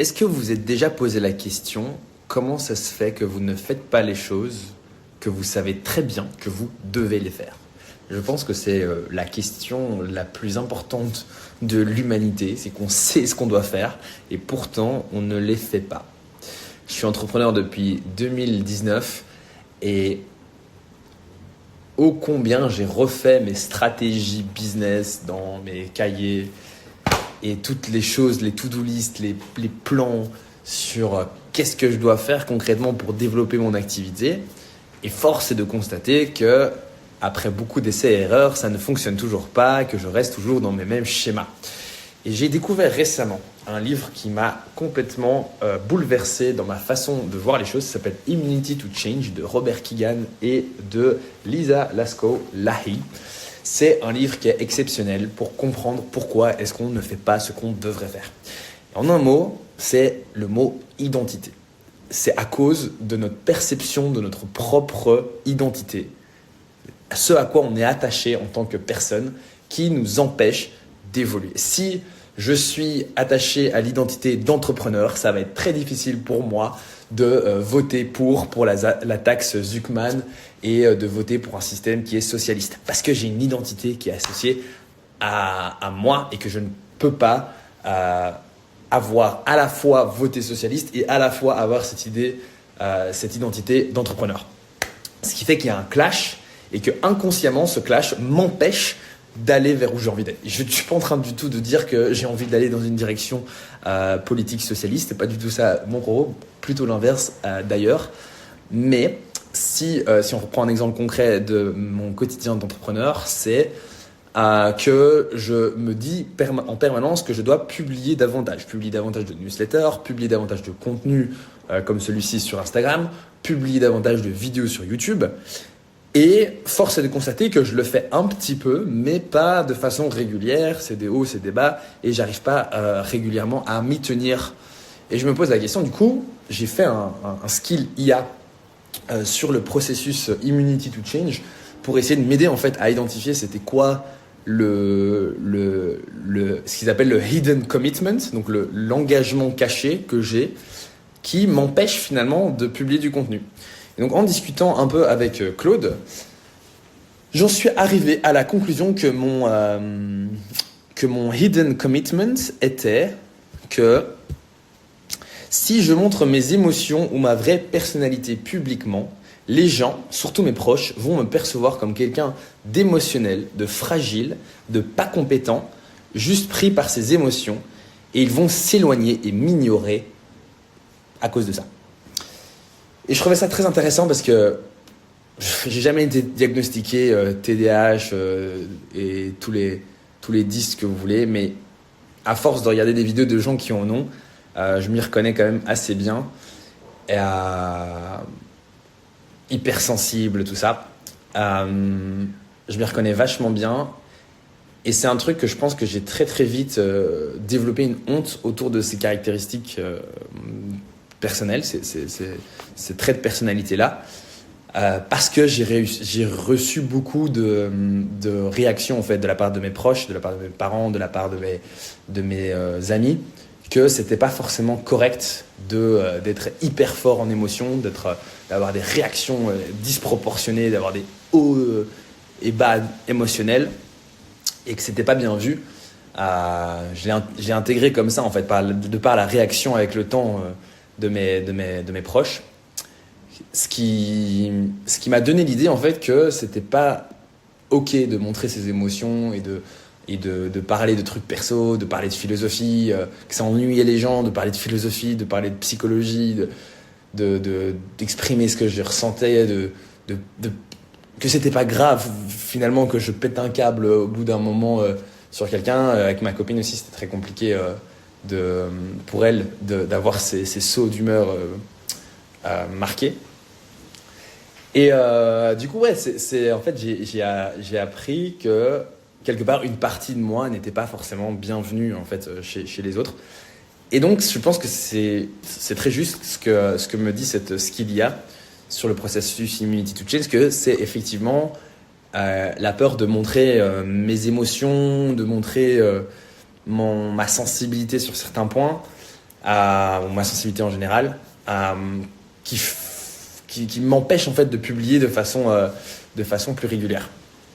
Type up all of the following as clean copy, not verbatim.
Est-ce que vous vous êtes déjà posé la question, comment ça se fait que vous ne faites pas les choses que vous savez très bien que vous devez les faire? Je pense que c'est la question la plus importante de l'humanité, c'est qu'on sait ce qu'on doit faire et pourtant on ne les fait pas. Je suis entrepreneur depuis 2019 et ô combien j'ai refait mes stratégies business dans mes cahiers et toutes les choses, les to-do list, les plans sur qu'est-ce que je dois faire concrètement pour développer mon activité. Et force est de constater que après beaucoup d'essais et erreurs, ça ne fonctionne toujours pas, que je reste toujours dans mes mêmes schémas. Et j'ai découvert récemment un livre qui m'a complètement bouleversé dans ma façon de voir les choses. Ça s'appelle Immunity to Change de Robert Keegan et de Lisa Laskow-Lahey. C'est un livre qui est exceptionnel pour comprendre pourquoi est-ce qu'on ne fait pas ce qu'on devrait faire. En un mot, c'est le mot identité. C'est à cause de notre perception de notre propre identité, ce à quoi on est attaché en tant que personne, qui nous empêche d'évoluer. Si je suis attaché à l'identité d'entrepreneur, ça va être très difficile pour moi de voter pour la taxe Zuckman et de voter pour un système qui est socialiste. Parce que j'ai une identité qui est associée à moi et que je ne peux pas avoir à la fois voté socialiste et à la fois avoir cette identité d'entrepreneur. Ce qui fait qu'il y a un clash et que inconsciemment, ce clash m'empêche d'aller vers où j'ai envie d'aller. Je ne suis pas en train du tout de dire que j'ai envie d'aller dans une direction politique socialiste, c'est pas du tout ça mon propos, plutôt l'inverse d'ailleurs. Mais si on reprend un exemple concret de mon quotidien d'entrepreneur, c'est que je me dis en permanence que je dois publier davantage de newsletters, publier davantage de contenu comme celui-ci sur Instagram, publier davantage de vidéos sur YouTube. Et force est de constater que je le fais un petit peu, mais pas de façon régulière. C'est des hauts, c'est des bas, et j'arrive pas régulièrement à m'y tenir. Et je me pose la question, du coup, j'ai fait un skill IA sur le processus Immunity to Change pour essayer de m'aider en fait à identifier c'était quoi ce qu'ils appellent le hidden commitment, donc l'engagement caché que j'ai, qui m'empêche finalement de publier du contenu. Et donc en discutant un peu avec Claude, j'en suis arrivé à la conclusion que mon hidden commitment était que si je montre mes émotions ou ma vraie personnalité publiquement, les gens, surtout mes proches, vont me percevoir comme quelqu'un d'émotionnel, de fragile, de pas compétent, juste pris par ses émotions, et ils vont s'éloigner et m'ignorer à cause de ça. Et je trouvais ça très intéressant parce que j'ai jamais été diagnostiqué TDAH et tous les 10 que vous voulez, mais à force de regarder des vidéos de gens qui en ont, je m'y reconnais quand même assez bien. Et hypersensible, tout ça. Je m'y reconnais vachement bien. Et c'est un truc que je pense que j'ai très très vite développé une honte autour de ces caractéristiques personnelles, ces traits de personnalité-là. Parce que j'ai reçu beaucoup de réactions en fait, de la part de mes proches, de la part de mes parents, de la part de mes amis, que c'était pas forcément correct d'être hyper fort en émotion, d'avoir des réactions disproportionnées, d'avoir des hauts et bas émotionnels, et que c'était pas bien vu. Je l'ai intégré comme ça en fait, de par la réaction avec le temps de mes proches. Ce qui m'a donné l'idée en fait que c'était pas ok de montrer ses émotions et de parler de trucs perso, de parler de philosophie, que ça ennuyait les gens de parler de philosophie, de parler de psychologie, d'exprimer ce que je ressentais, que c'était pas grave finalement que je pète un câble au bout d'un moment sur quelqu'un. Avec ma copine aussi, c'était très compliqué pour elle d'avoir ces sauts d'humeur marqués. Et du coup, ouais, en fait, j'ai appris que quelque part, une partie de moi n'était pas forcément bienvenue en fait chez les autres. Et donc, je pense que c'est très juste ce que me dit cette skill IA sur le processus Immunity to Change, que c'est effectivement la peur de montrer mes émotions, de montrer ma sensibilité sur certains points, ou ma sensibilité en général, qui m'empêche en fait de publier de façon plus régulière.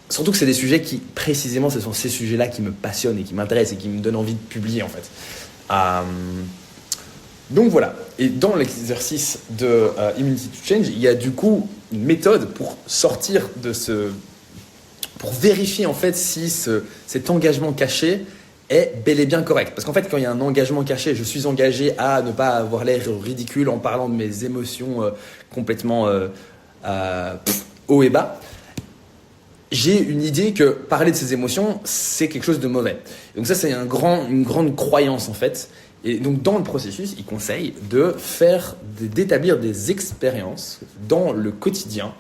Surtout que c'est des sujets qui, précisément, ce sont ces sujets-là qui me passionnent et qui m'intéressent et qui me donnent envie de publier en fait. Donc voilà. Et dans l'exercice de Immunity to Change, il y a du coup une méthode pour sortir de pour vérifier en fait si cet engagement caché est bel et bien correct. Parce qu'en fait, quand il y a un engagement caché, je suis engagé à ne pas avoir l'air ridicule en parlant de mes émotions complètement haut et bas. J'ai une idée que parler de ces émotions, c'est quelque chose de mauvais. Donc ça, c'est une grande croyance en fait. Et donc dans le processus, il conseille d'établir des expériences dans le quotidien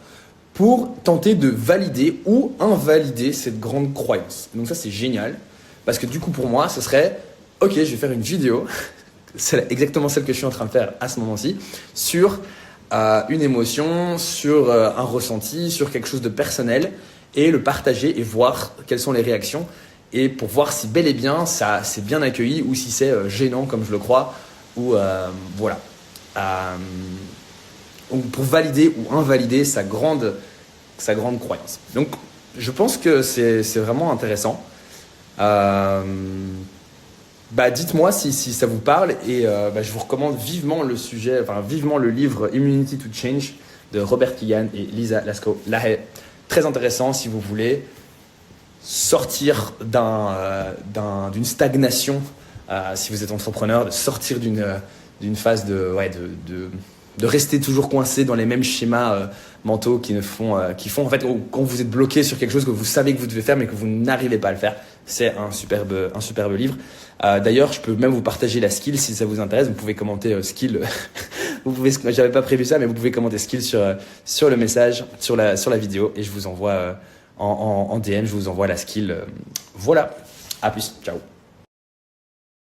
pour tenter de valider ou invalider cette grande croyance. Donc ça, c'est génial. Parce que du coup, pour moi, ce serait « Ok, je vais faire une vidéo », c'est exactement celle que je suis en train de faire à ce moment-ci, sur une émotion, sur un ressenti, sur quelque chose de personnel, et le partager et voir quelles sont les réactions, et pour voir si bel et bien ça c'est bien accueilli ou si c'est gênant, comme je le crois, ou voilà. Pour valider ou invalider sa grande croyance. Donc, je pense que c'est vraiment intéressant. Dites-moi si ça vous parle et je vous recommande vivement vivement le livre Immunity to Change de Robert Kegan et Lisa Lascaux-Lahaye. Très intéressant si vous voulez sortir d'une stagnation, si vous êtes entrepreneur, de sortir d'une phase de rester toujours coincé dans les mêmes schémas mentaux qui font en fait quand vous êtes bloqué sur quelque chose que vous savez que vous devez faire mais que vous n'arrivez pas à le faire. C'est un superbe livre. D'ailleurs, je peux même vous partager la skill si ça vous intéresse. Vous pouvez commenter skill. J'avais pas prévu ça, mais vous pouvez commenter skill sur le message, sur la vidéo, et je vous envoie en DM, je vous envoie la skill. Voilà. À plus. Ciao.